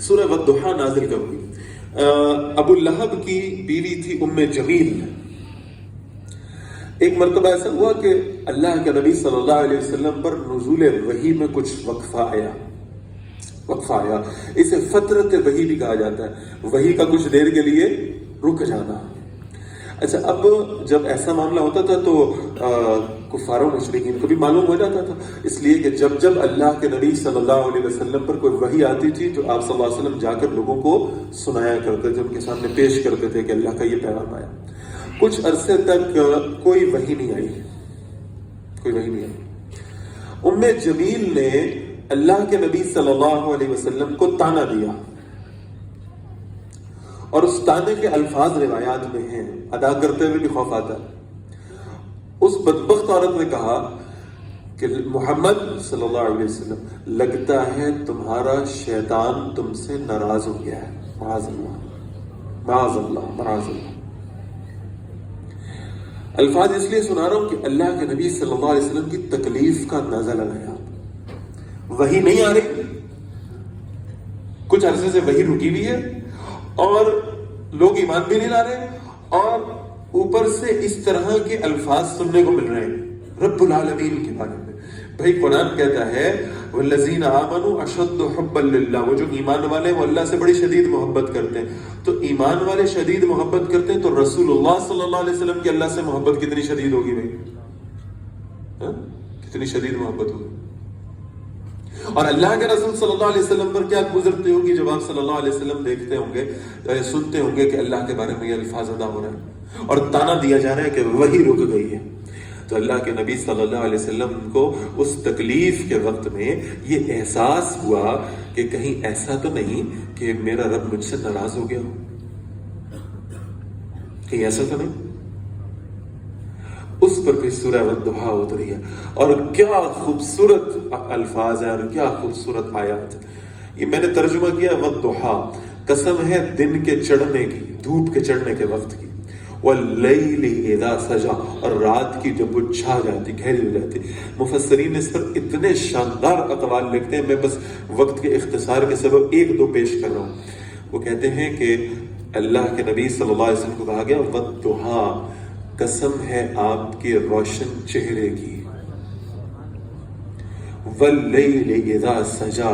سورہ والضحیٰ نازل کب ہوئی؟ ابو لہب کی بیوی تھی ام جمیل. ایک مرتبہ ایسا ہوا کہ اللہ کے نبی صلی اللہ علیہ وسلم پر نزول وحی میں کچھ وقفہ آیا. اسے فترت وحی بھی کہا جاتا ہے، وحی کا کچھ دیر کے لیے رک جانا. اچھا، اب جب ایسا معاملہ ہوتا تھا تو کفار و مشرکین کو بھی معلوم ہو جاتا تھا، اس لیے کہ جب اللہ کے نبی صلی اللہ علیہ وسلم پر کوئی وحی آتی تھی تو آپ صلی اللہ علیہ وسلم جا کر لوگوں کو سنایا کرتے تھے، ان کے سامنے پیش کرتے تھے کہ اللہ کا یہ پیغام آیا. کچھ عرصے تک کوئی وحی نہیں آئی. ام جمیل نے اللہ کے نبی صلی اللہ علیہ وسلم کو طعنہ دیا، اور اس طعنے کے الفاظ روایات میں ہیں، ادا کرتے ہوئے بھی خوف آتا ہے. اس بدبخت عورت نے کہا کہ محمد صلی اللہ علیہ وسلم، لگتا ہے تمہارا شیطان تم سے ناراض ہو گیا ہے. معاذ اللہ. الفاظ اس لیے سنا رہا ہوں کہ اللہ کے نبی صلی اللہ علیہ وسلم کی تکلیف کا اندازہ لگایا. وحی نہیں آ رہی، کچھ عرصے سے وحی رکی ہوئی ہے، اور لوگ ایمان بھی نہیں لا رہے، اور اوپر سے اس طرح کے الفاظ سننے کو مل رہے ہیں رب العالمین کے بارے میں. بھائی قرآن کہتا ہے والذین آمنوا اشد حبا للہ، وہ جو ایمان والے ہیں وہ اللہ سے بڑی شدید محبت کرتے ہیں. تو ایمان والے شدید محبت کرتے ہیں تو رسول اللہ صلی اللہ علیہ وسلم کی اللہ سے محبت کتنی شدید ہوگی بھائی؟ کتنی شدید محبت ہوگی. اور اللہ کے رسول صلی اللہ علیہ وسلم پر کیا گزرتی ہوگی جب آپ صلی اللہ علیہ وسلم دیکھتے ہوں گے، سنتے ہوں گے کہ اللہ کے بارے میں یہ الفاظ ادا ہو رہے ہیں اور طعنہ دیا جا رہا ہے کہ وہی رک گئی ہے. تو اللہ کے نبی صلی اللہ علیہ وسلم کو اس تکلیف کے وقت میں یہ احساس ہوا کہ کہیں ایسا تو نہیں کہ میرا رب مجھ سے ناراض ہو گیا ہو، کہیں ایسا تو نہیں. اس پر بھی سورہ والضحیٰ اتری ہے، اور کیا خوبصورت الفاظ ہیں اور کیا خوبصورت آیات. یہ میں نے ترجمہ کیا والضحیٰ، قسم ہے دن کے چڑھنے کی، دھوپ کے چڑھنے کے وقت کی، واللیل اذا سجا، اور رات کی جب وہ چھا جاتی، گہری ہو جاتی. مفسرین اس پر اتنے شاندار اقوال لکھتے ہیں، میں بس وقت کے اختصار کے سبب ایک دو پیش کر رہا ہوں. وہ کہتے ہیں کہ اللہ کے نبی صلی اللہ علیہ وسلم کو کہا گیا والضحیٰ، قسم ہے آپ کے روشن چہرے کی، واللیل اذا سجا،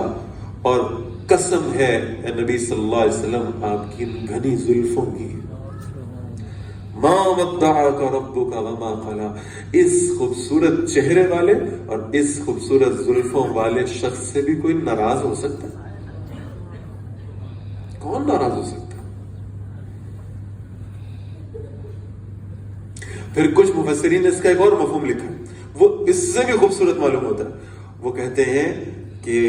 اور قسم ہے نبی صلی اللہ علیہ وسلم آپ کی گھنی زلفوں کی. ما ودعک ربک وما قلی، اس خوبصورت چہرے والے اور اس خوبصورت زلفوں والے شخص سے بھی کوئی ناراض ہو سکتا ہے؟ کون ناراض ہو سکتا؟ پھر کچھ مفسرین نے اس کا ایک اور مفہوم لکھا، وہ اس سے بھی خوبصورت معلوم ہوتا ہے. وہ کہتے ہیں کہ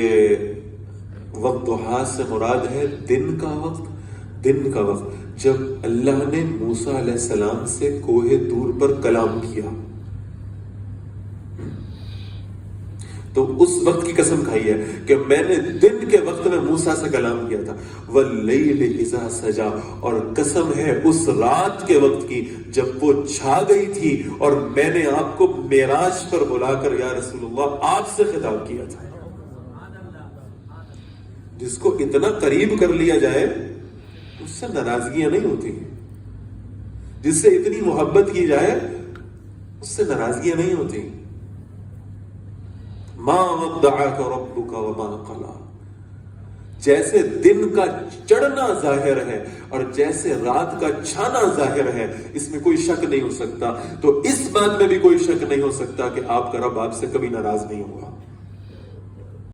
والضحیٰ سے مراد ہے دن کا وقت جب اللہ نے موسیٰ علیہ السلام سے کوہ طور پر کلام کیا، تو اس وقت کی قسم کھائی ہے کہ میں نے دن کے وقت میں موسیٰ سے کلام کیا تھا. واللیل اذا سجا، اور قسم ہے اس رات کے وقت کی جب وہ چھا گئی تھی اور میں نے آپ کو معراج پر بلا کر یا رسول اللہ آپ سے خطاب کیا تھا. جس کو اتنا قریب کر لیا جائے اس سے ناراضگیاں نہیں ہوتی، جس سے اتنی محبت کی جائے اس سے ناراضگیاں نہیں ہوتی. ما ودعک ربک وما قلی، جیسے دن کا چڑھنا ظاہر ہے اور جیسے رات کا چھانا ظاہر ہے، اس میں کوئی شک نہیں ہو سکتا، تو اس بات میں بھی کوئی شک نہیں ہو سکتا کہ آپ کا رب آپ سے کبھی ناراض نہیں ہوا.